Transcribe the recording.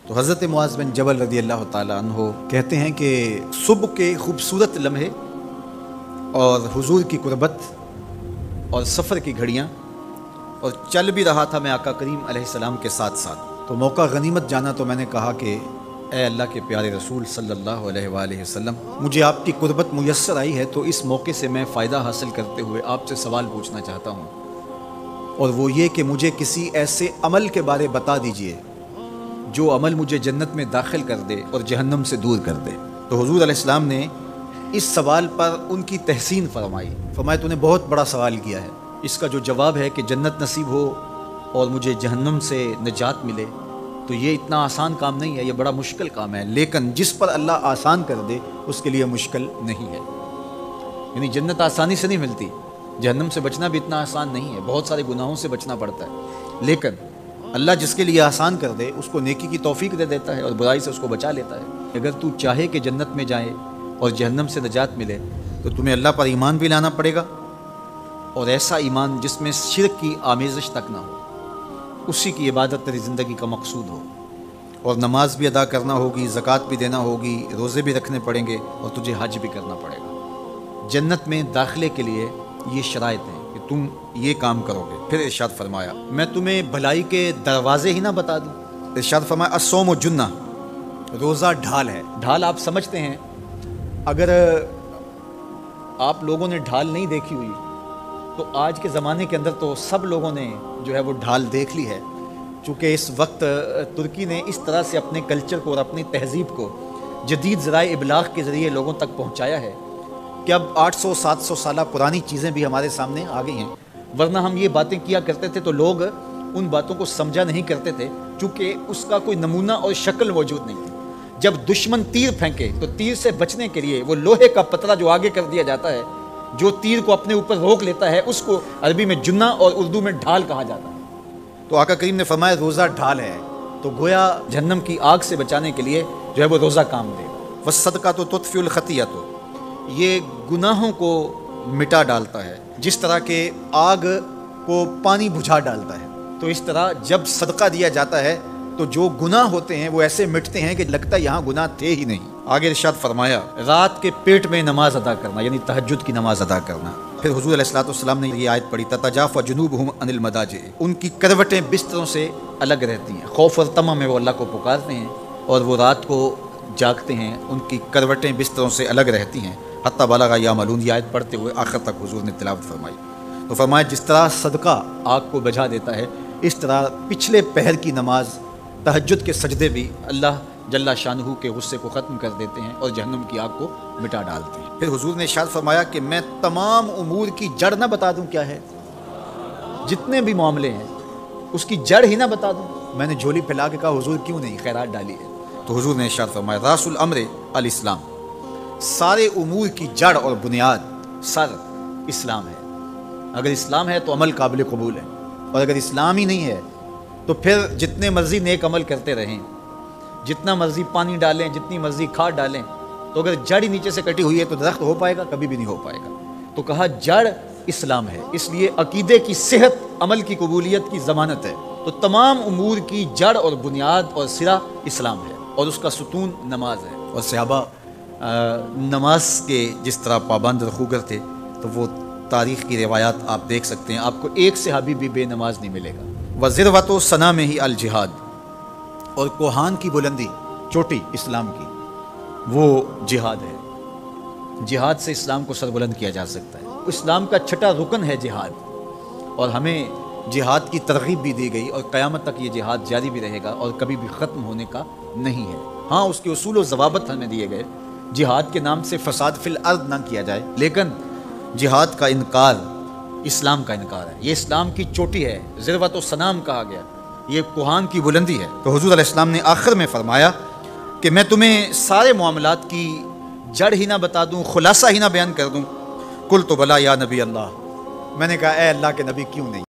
تو حضرت معاذ بن جبل رضی اللہ تعالیٰ عنہ کہتے ہیں کہ صبح کے خوبصورت لمحے اور حضور کی قربت اور سفر کی گھڑیاں اور چل بھی رہا تھا میں آقا کریم علیہ السلام کے ساتھ ساتھ، تو موقع غنیمت جانا تو میں نے کہا کہ اے اللہ کے پیارے رسول صلی اللہ علیہ وآلہ وسلم، مجھے آپ کی قربت میسر آئی ہے تو اس موقع سے میں فائدہ حاصل کرتے ہوئے آپ سے سوال پوچھنا چاہتا ہوں، اور وہ یہ کہ مجھے کسی ایسے عمل کے بارے بتا دیجئے جو عمل مجھے جنت میں داخل کر دے اور جہنم سے دور کر دے۔ تو حضور علیہ السلام نے اس سوال پر ان کی تحسین فرمایا تو نے بہت بڑا سوال کیا ہے، اس کا جو جواب ہے کہ جنت نصیب ہو اور مجھے جہنم سے نجات ملے تو یہ اتنا آسان کام نہیں ہے، یہ بڑا مشکل کام ہے، لیکن جس پر اللہ آسان کر دے اس کے لیے مشکل نہیں ہے۔ یعنی جنت آسانی سے نہیں ملتی، جہنم سے بچنا بھی اتنا آسان نہیں ہے، بہت سارے گناہوں سے بچنا پڑتا ہے، لیکن اللہ جس کے لیے آسان کر دے اس کو نیکی کی توفیق دے دیتا ہے اور برائی سے اس کو بچا لیتا ہے۔ اگر تو چاہے کہ جنت میں جائے اور جہنم سے نجات ملے تو تمہیں اللہ پر ایمان بھی لانا پڑے گا، اور ایسا ایمان جس میں شرک کی آمیزش تک نہ ہو، اسی کی عبادت تیری زندگی کا مقصود ہو، اور نماز بھی ادا کرنا ہوگی، زکوٰۃ بھی دینا ہوگی، روزے بھی رکھنے پڑیں گے، اور تجھے حج بھی کرنا پڑے گا۔ جنت میں داخلے کے لیے یہ شرائط ہیں کہ تم یہ کام کرو گے۔ پھر ارشاد فرمایا میں تمہیں بھلائی کے دروازے ہی نہ بتا دوں۔ ارشاد فرمایا الصوم جنہ، روزہ ڈھال ہے۔ ڈھال آپ سمجھتے ہیں، اگر آپ لوگوں نے ڈھال نہیں دیکھی ہوئی تو آج کے زمانے کے اندر تو سب لوگوں نے جو ہے وہ ڈھال دیکھ لی ہے، چونکہ اس وقت ترکی نے اس طرح سے اپنے کلچر کو اور اپنی تہذیب کو جدید ذرائع ابلاغ کے ذریعے لوگوں تک پہنچایا ہے کہ اب 800-700 سالہ پرانی چیزیں بھی ہمارے سامنے آ گئی ہیں، ورنہ ہم یہ باتیں کیا کرتے تھے تو لوگ ان باتوں کو سمجھا نہیں کرتے تھے، چونکہ اس کا کوئی نمونہ اور شکل موجود نہیں تھی۔ جب دشمن تیر پھینکے تو تیر سے بچنے کے لیے وہ لوہے کا پتلا جو آگے کر دیا جاتا ہے، جو تیر کو اپنے اوپر روک لیتا ہے، اس کو عربی میں جنہ اور اردو میں ڈھال کہا جاتا ہے۔ تو آقا کریم نے فرمایا روزہ ڈھال ہے، تو گویا جہنم کی آگ سے بچانے کے لیے جو ہے وہ روزہ کام دے گا۔ والصدقۃ تطفئ الخطیئۃ، یہ گناہوں کو مٹا ڈالتا ہے، جس طرح کہ آگ کو پانی بجھا ڈالتا ہے، تو اس طرح جب صدقہ دیا جاتا ہے تو جو گناہ ہوتے ہیں وہ ایسے مٹتے ہیں کہ لگتا ہے یہاں گناہ تھے ہی نہیں۔ آگے ارشاد فرمایا رات کے پیٹ میں نماز ادا کرنا، یعنی تہجد کی نماز ادا کرنا۔ پھر حضور علیہ الصلوۃ والسلام نے یہ آیت پڑھی تتجافی جنوبہم عن المضاجع، ان کی کروٹیں بستروں سے الگ رہتی ہیں، خوف اور طمع میں وہ اللہ کو پکارتے ہیں اور وہ رات کو جاگتے ہیں، ان کی کروٹیں بستروں سے الگ رہتی ہیں، حتی بلغ یعملون، یہ آیت پڑھتے ہوئے آخر تک حضور نے تلاوت فرمائی۔ تو فرمایا جس طرح صدقہ آگ کو بجھا دیتا ہے، اس طرح پچھلے پہر کی نماز، تہجد کے سجدے بھی اللہ جل شانہ کے غصے کو ختم کر دیتے ہیں اور جہنم کی آگ کو مٹا ڈالتے ہیں۔ پھر حضور نے ارشاد فرمایا کہ میں تمام امور کی جڑ نہ بتا دوں کیا ہے، جتنے بھی معاملے ہیں اس کی جڑ ہی نہ بتا دوں۔ میں نے جھولی پھیلا کے کہا حضور کیوں نہیں، خیرات ڈالی ہے۔ تو حضور نے ارشاد فرمایا راس الامر الاسلام، سارے امور کی جڑ اور بنیاد، سر اسلام ہے۔ اگر اسلام ہے تو عمل قابل قبول ہے، اور اگر اسلام ہی نہیں ہے تو پھر جتنے مرضی نیک عمل کرتے رہیں، جتنا مرضی پانی ڈالیں، جتنی مرضی کھاد ڈالیں، تو اگر جڑ ہی نیچے سے کٹی ہوئی ہے تو درخت ہو پائے گا؟ کبھی بھی نہیں ہو پائے گا۔ تو کہا جڑ اسلام ہے، اس لیے عقیدے کی صحت عمل کی قبولیت کی ضمانت ہے۔ تو تمام امور کی جڑ اور بنیاد اور سرا اسلام ہے، اور اس کا ستون نماز ہے۔ اور صحابہ نماز کے جس طرح پابند رخوگر تھے، تو وہ تاریخ کی روایات آپ دیکھ سکتے ہیں، آپ کو ایک صحابی بھی بے نماز نہیں ملے گا۔ وذروۃ صنامہ الجہاد، اور کوہان کی بلندی، چوٹی اسلام کی، وہ جہاد ہے۔ جہاد سے اسلام کو سر بلند کیا جا سکتا ہے۔ اسلام کا چھٹا رکن ہے جہاد، اور ہمیں جہاد کی ترغیب بھی دی گئی، اور قیامت تک یہ جہاد جاری بھی رہے گا اور کبھی بھی ختم ہونے کا نہیں ہے۔ ہاں اس کے اصول و ضوابط ہمیں دیے گئے، جہاد کے نام سے فساد فی الارض نہ کیا جائے، لیکن جہاد کا انکار اسلام کا انکار ہے۔ یہ اسلام کی چوٹی ہے، ذروۃ و سنام کہا گیا، یہ کوہان کی بلندی ہے۔ تو حضور علیہ السلام نے آخر میں فرمایا کہ میں تمہیں سارے معاملات کی جڑ ہی نہ بتا دوں، خلاصہ ہی نہ بیان کر دوں؟ قلت بلا یا نبی اللہ، میں نے کہا اے اللہ کے نبی کیوں نہیں۔